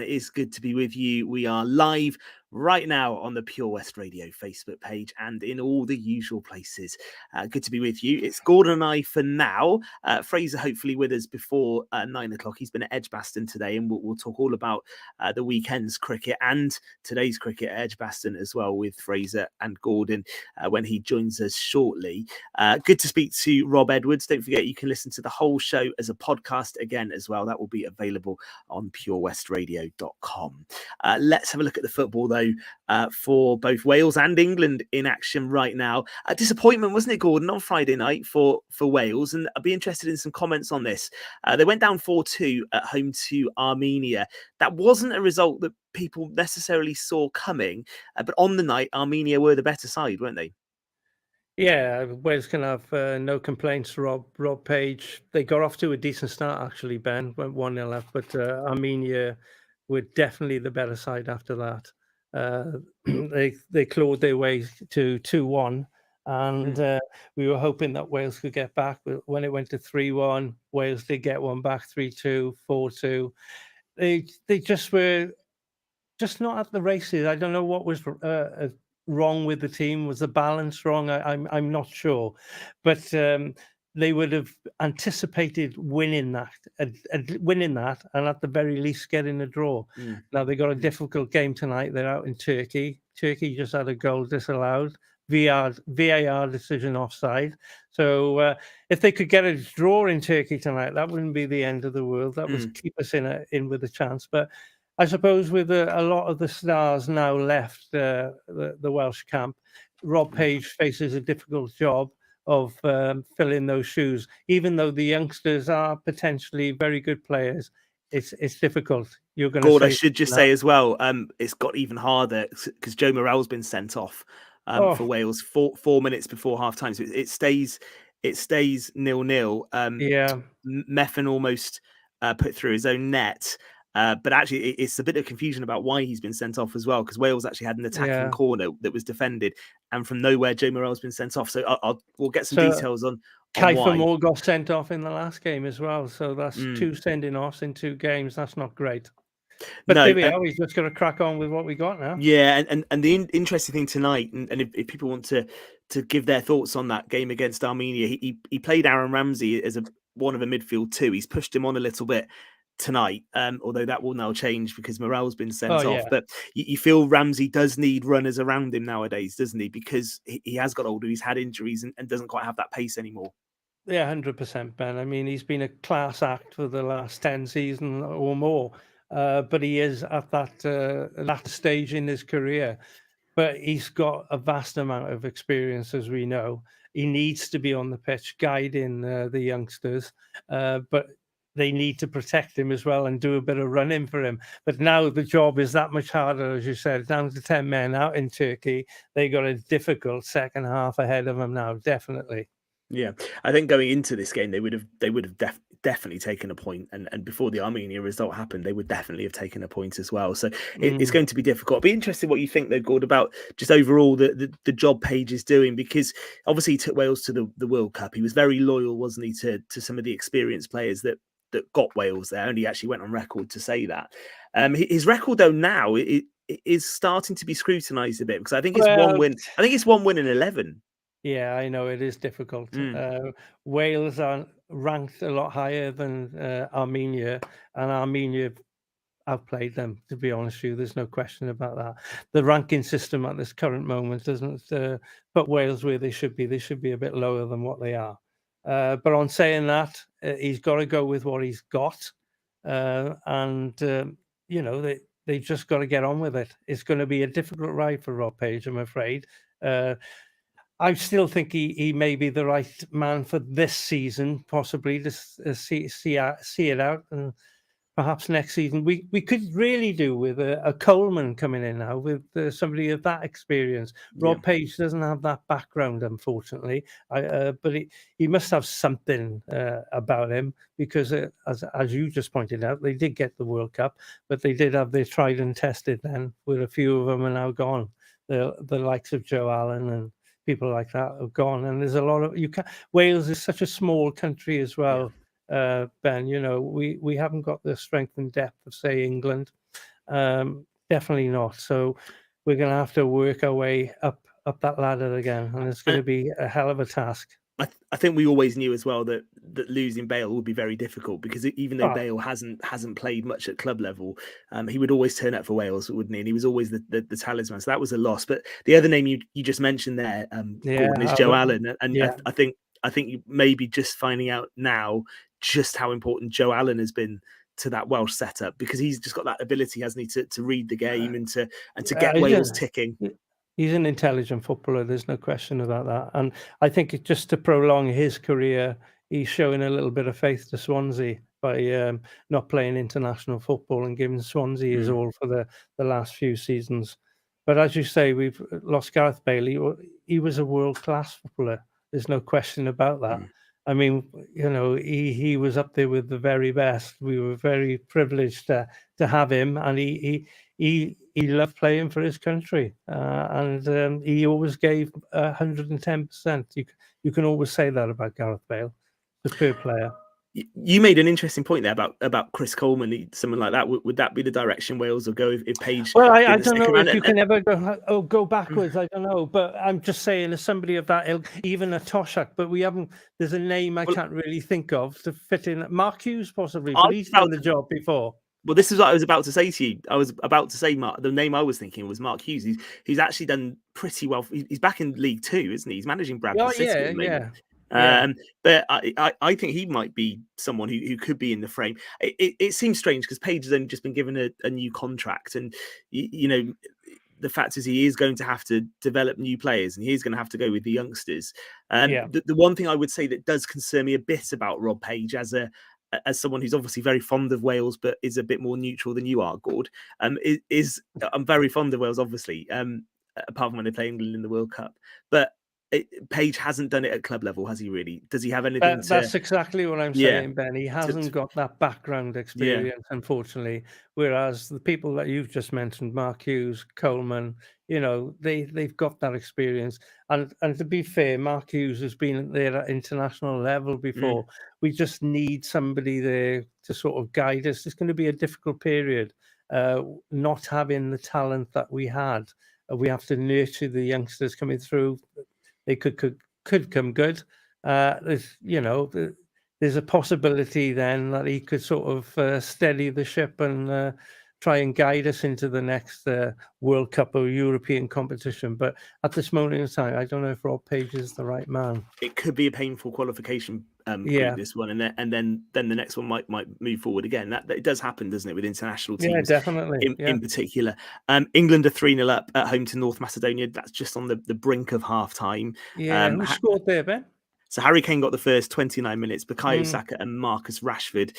It is good to be with you. We are live right now on the Pure West Radio Facebook page and in all the usual places. Good to be with you. It's Gordon and I for now. Fraser hopefully with us before 9 o'clock. He's been at Edgbaston today, and we'll talk all about the weekend's cricket and today's cricket at Edgbaston as well with Fraser and Gordon when he joins us shortly. Good to speak to Rob Edwards. Don't forget you can listen to the whole show as a podcast again as well. That will be available on purewestradio.com. Let's have a look at the football though, for both Wales and England in action right now. A disappointment, wasn't it, Gordon, on Friday night for Wales? And I'd be interested in some comments on this. They went down 4-2 at home to Armenia. That wasn't a result that people necessarily saw coming, but on the night, Armenia were the better side, weren't they? Yeah, Wales can have no complaints. Rob Page, they got off to a decent start actually, Ben, went 1-0 up, but Armenia were definitely the better side after that. They clawed their way to 2-1, and we were hoping that Wales could get back, but when it went to 3-1, Wales did get one back, 3-2, 4-2. They just were just not at the races. I don't know what was wrong with the team. Was the balance wrong? I'm not sure, but they would have anticipated winning that, and at the very least getting a draw. Now they got a difficult game tonight. They're out in Turkey. Turkey just had a goal disallowed. VAR decision offside. So if they could get a draw in Turkey tonight, that wouldn't be the end of the world. That would keep us in with a chance. But I suppose with a lot of the stars now left the Welsh camp, Rob Page faces a difficult job of filling those shoes. Even though the youngsters are potentially very good players, it's difficult. You're going to I should just say as well, it's got even harder because Joe Morell's been sent off for Wales 4 minutes before half time. So it stays 0-0. Meffin almost put through his own net. But actually, it's a bit of confusion about why he's been sent off as well, because Wales actually had an attacking corner that was defended, and from nowhere, Joe Morell's been sent off. So we'll get some details on Kiefer Moore got sent off in the last game as well. So that's 2 sending offs in 2 games. That's not great. But there we are. We've just got to crack on with what we got now. Yeah, and the interesting thing tonight, and if people want to give their thoughts on that game against Armenia, he played Aaron Ramsey as one of a midfield two. He's pushed him on a little bit tonight, although that will now change because Morell's been sent off. But you feel Ramsey does need runners around him nowadays, doesn't he? Because he has got older, he's had injuries and doesn't quite have that pace anymore. Yeah, 100%, Ben. I mean, he's been a class act for the last 10 seasons or more, but he is at that stage in his career. But he's got a vast amount of experience, as we know. He needs to be on the pitch guiding the youngsters, but they need to protect him as well and do a bit of running for him. But now the job is that much harder, as you said, down to 10 men out in Turkey. They got a difficult second half ahead of them now, definitely. Yeah, I think going into this game, they would have definitely taken a point, and before the Armenia result happened, they would definitely have taken a point as well. So it's going to be difficult. I'll be interested what you think, though, Gord, about just overall the job Page is doing, because obviously he took Wales to the World Cup. He was very loyal, wasn't he, to some of the experienced players that got Wales there, and he actually went on record to say that. His record, though, now it is starting to be scrutinised a bit, because I think it's one win. I think it's 1 win in 11. Yeah, I know it is difficult. Wales are ranked a lot higher than Armenia, and Armenia outplayed them, to be honest with you. There's no question about that. The ranking system at this current moment doesn't put Wales where they should be. They should be a bit lower than what they are. But on saying that, he's got to go with what he's got. And they just got to get on with it. It's going to be a difficult ride for Rob Page, I'm afraid. I still think he may be the right man for this season, possibly to see it out, and perhaps next season we could really do with a Coleman coming in now, with somebody of that experience. Rob Page doesn't have that background, unfortunately, but he must have something about him, because as you just pointed out, they did get the World Cup, but they did have their tried and tested then, where a few of them are now gone. The likes of Joe Allen and people like that have gone, and there's a lot of Wales is such a small country as well. Ben, we haven't got the strength and depth of, say, England. Definitely not. So we're going to have to work our way up that ladder again, and it's going to be a hell of a task. I think we always knew as well that losing Bale would be very difficult, because even though Bale hasn't played much at club level, he would always turn up for Wales, wouldn't he? And he was always the talisman. So that was a loss. But the other name you just mentioned there, Gordon, is Joe Allen, and I think you may be just finding out now just how important Joe Allen has been to that Welsh setup, because he's just got that ability, hasn't he, to read the game and to get Wales ticking. He's an intelligent footballer. There's no question about that. And I think just to prolong his career, he's showing a little bit of faith to Swansea by not playing international football and giving Swansea his all for the last few seasons. But as you say, we've lost Gareth Bale. He was a world-class footballer. There's no question about that. I mean, he was up there with the very best. We were very privileged to have him, and he loved playing for his country, and he always gave 110%. You can always say that about Gareth Bale, superb player. You made an interesting point there about Chris Coleman, someone like that. Would that be the direction Wales will go if Page? Well, I don't know if you can ever go backwards. I don't know, but I'm just saying, as somebody of that ilk, even a Toshak, but we haven't. There's a name I can't really think of to fit in. Mark Hughes, possibly, but he's done the job before. Well, this is what I was about to say to you. I was about to say, Mark, the name I was thinking was Mark Hughes. He's actually done pretty well. He's back in League Two, isn't he? He's managing Bradford City at the moment. But I think he might be someone who could be in the frame. It seems strange because Page has only just been given a new contract, and the fact is he is going to have to develop new players, and he's going to have to go with the youngsters. The one thing I would say that does concern me a bit about Rob Page as someone who's obviously very fond of Wales, but is a bit more neutral than you are, Gord, is I'm very fond of Wales, obviously, apart from when they play England in the World Cup. But Page hasn't done it at club level, has he really? Does he have anything That's exactly what I'm saying, Ben. He hasn't got that background experience, unfortunately. Whereas the people that you've just mentioned, Mark Hughes, Coleman, they've got that experience. And to be fair, Mark Hughes has been there at international level before. We just need somebody there to sort of guide us. It's going to be a difficult period, not having the talent that we had. We have to nurture the youngsters coming through. They could come good. There's a possibility then that he could sort of steady the ship and try and guide us into the next World Cup or European competition. But at this moment in time, I don't know if Rob Page is the right man. It could be a painful qualification group, this one, and then the next one might move forward again. That it does happen, doesn't it, with international teams? Yeah, definitely. In particular, England are 3-0 up at home to North Macedonia. That's just on the brink of half time. Yeah, who scored there, Ben? So Harry Kane got the first 29 minutes, Bukayo Saka and Marcus Rashford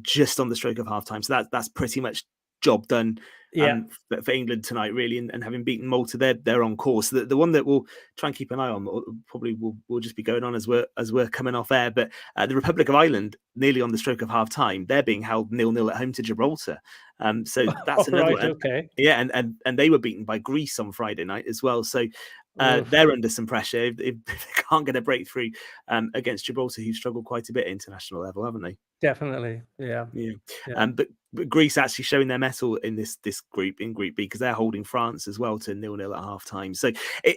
just on the stroke of half time. So that's pretty much job done for England tonight, really, and having beaten Malta, they're on course. The one that we'll try and keep an eye on, probably will just be going on as we're coming off air. But the Republic of Ireland, nearly on the stroke of half time, they're being held 0-0 at home to Gibraltar. So that's another one. Okay. Yeah, and they were beaten by Greece on Friday night as well. So they're under some pressure if they can't get a breakthrough against Gibraltar, who struggled quite a bit at international level, haven't they? Definitely, yeah. But Greece actually showing their mettle in this group, in Group B, because they're holding France as well to 0-0 at half time. So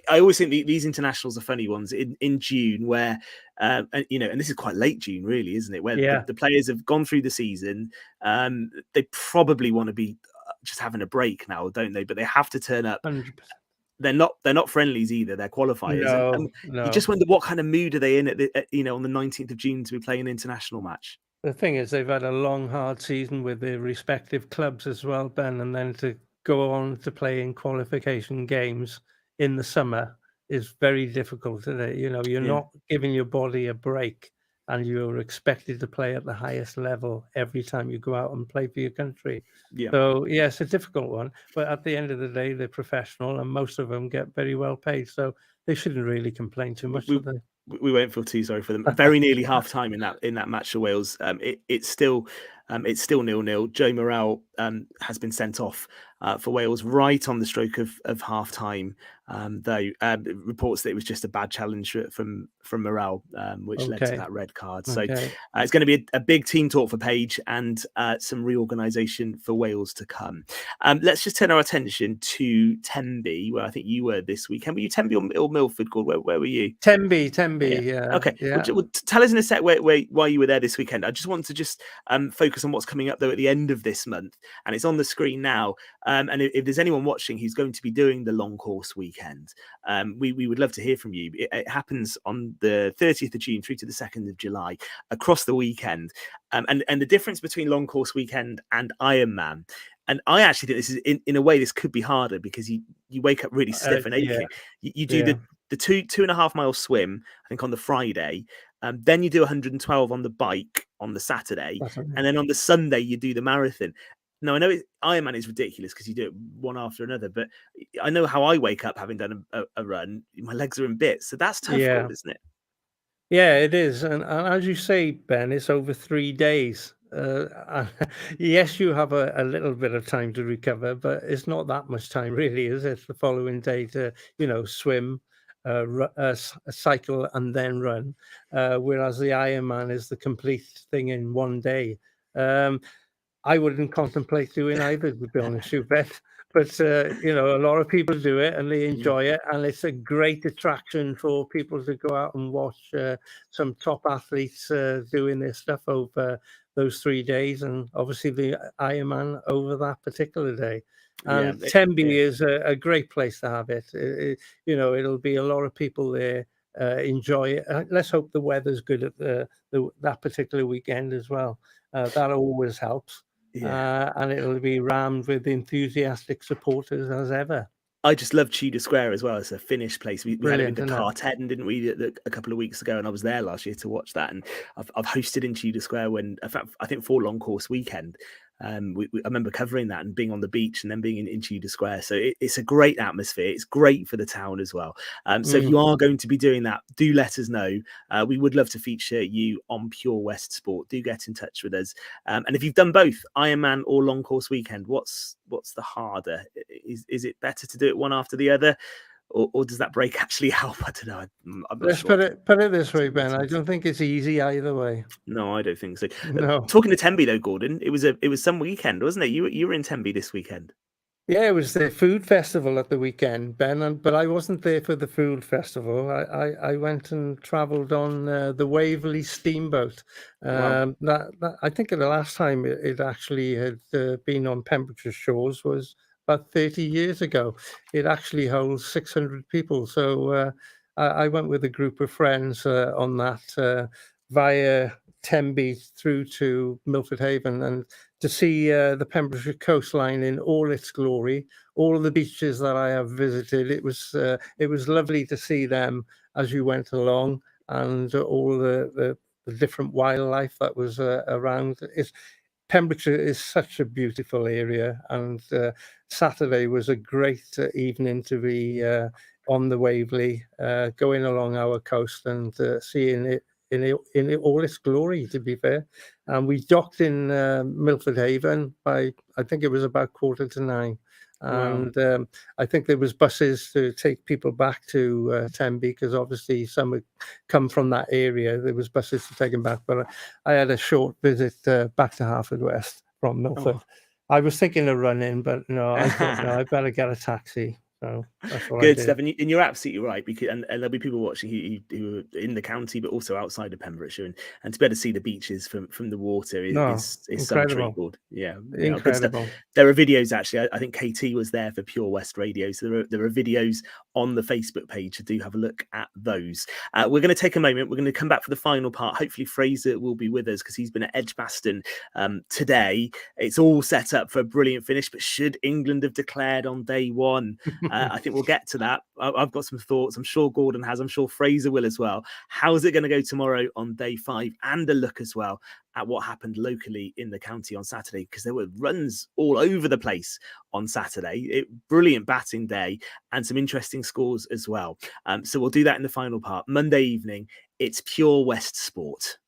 I always think these internationals are funny ones in June, where and this is quite late June, really, isn't it? Where the players have gone through the season, they probably want to be just having a break now, don't they? But they have to turn up. 100%. They're not friendlies either. They're qualifiers. No. You just wonder what kind of mood are they in on the 19th of June to be playing an international match. The thing is, they've had a long, hard season with their respective clubs as well, Ben, and then to go on to play in qualification games in the summer is very difficult. You're not giving your body a break, and you're expected to play at the highest level every time you go out and play for your country. Yeah. So, it's a difficult one. But at the end of the day, they're professional, and most of them get very well paid. So they shouldn't really complain too much, do they? We won't feel too sorry for them. Very nearly half time in that match for Wales. It's still 0-0. Joe Morrell has been sent off for Wales right on the stroke of half time. Though reports that it was just a bad challenge from Morel, which led to that red card. So it's going to be a big team talk for Paige and some reorganisation for Wales to come. Let's just turn our attention to Tenby, where I think you were this weekend. Were you Tenby or Milford? Where were you? Tenby. Yeah. Okay. Yeah. Well, tell us in a sec why you were there this weekend. I just want to focus on what's coming up though at the end of this month, and it's on the screen now. And if there's anyone watching who's going to be doing the long course weekend, we would love to hear from you. It happens on the 30th of June through to the 2nd of July across the weekend. And the difference between long course weekend and Ironman. And I actually think this is in a way this could be harder because you wake up really stiff and aching. You do the 2.5 mile swim, I think, on the Friday. Then you do 112 on the bike on the Saturday. And then on the Sunday, you do the marathon. Now, I know Ironman is ridiculous because you do it one after another, but I know how I wake up having done a run. My legs are in bits. So that's tough, isn't it? Yeah, it is. And as you say, Ben, it's over 3 days. Yes, you have a little bit of time to recover, but it's not that much time really, is it? The following day to, swim, cycle and then run, whereas the Ironman is the complete thing in one day. I wouldn't contemplate doing either, to be honest with you, Ben. But, a lot of people do it and they enjoy it. And it's a great attraction for people to go out and watch some top athletes doing their stuff over those 3 days. And obviously the Ironman over that particular day. And Tenby is a great place to have it. It'll be a lot of people there enjoy it. Let's hope the weather's good at that particular weekend as well. That always helps. And it'll be rammed with enthusiastic supporters as ever. I just love Tudor Square as well. It's a Finnish place. We had it in the Carten, didn't we, a couple of weeks ago? And I was there last year to watch that. And I've hosted in Tudor Square I think for long course weekend. I remember covering that and being on the beach and then being in Tudor Square. So it's a great atmosphere. It's great for the town as well. So if you are going to be doing that, do let us know. We would love to feature you on Pure West Sport. Do get in touch with us. And if you've done both Ironman or long course weekend, what's the harder? Is it better to do it one after the other? Or does that break actually help? I don't know. I'm not Let's sure. put it this way, Ben. I don't think it's easy either way. No, I don't think so. No. Talking to Tenby though, Gordon, it was some weekend, wasn't it? You were in Tenby this weekend. Yeah, it was the food festival at the weekend, Ben, but I wasn't there for the food festival. I went and travelled on the Waverley steamboat. Wow. That I think the last time it actually had been on Pembrokeshire shores was about 30 years ago. It actually holds 600 people. So I went with a group of friends on that via Tenby through to Milford Haven, and to see the Pembrokeshire coastline in all its glory, all of the beaches that I have visited. It was lovely to see them as you went along, and all the different wildlife that was around. Pembrokeshire is such a beautiful area, and Saturday was a great evening to be on the Waverley, going along our coast and seeing it in all its glory, to be fair. And we docked in Milford Haven by, I think it was about 8:45. And wow. I think there was buses to take people back to Tenby, because obviously some had come from that area. There was buses to take them back, but I had a short visit back to Haverfordwest from Milford. Oh. I was thinking of running, but no, I thought, no, I better get a taxi. So that's what good I did. stuff, and you're absolutely right, because and there'll be people watching who are in the county but also outside of Pembrokeshire, and to be able to see the beaches from the water is so treacle. Yeah, incredible. There are videos actually. I think KT was there for Pure West Radio, so there are videos on the Facebook page. So do have a look at those. We're going to take a moment. We're going to come back for the final part. Hopefully Fraser will be with us, because he's been at Edgbaston today. It's all set up for a brilliant finish, but should England have declared on day one? I think we'll get to that. I've got some thoughts. I'm sure Gordon has. I'm sure Fraser will as well. How's it going to go tomorrow on day 5? And a look as well at what happened locally in the county on Saturday, because there were runs all over the place on Saturday. Brilliant batting day and some interesting scores as well. So we'll do that in the final part. Monday evening, it's Pure West Sport.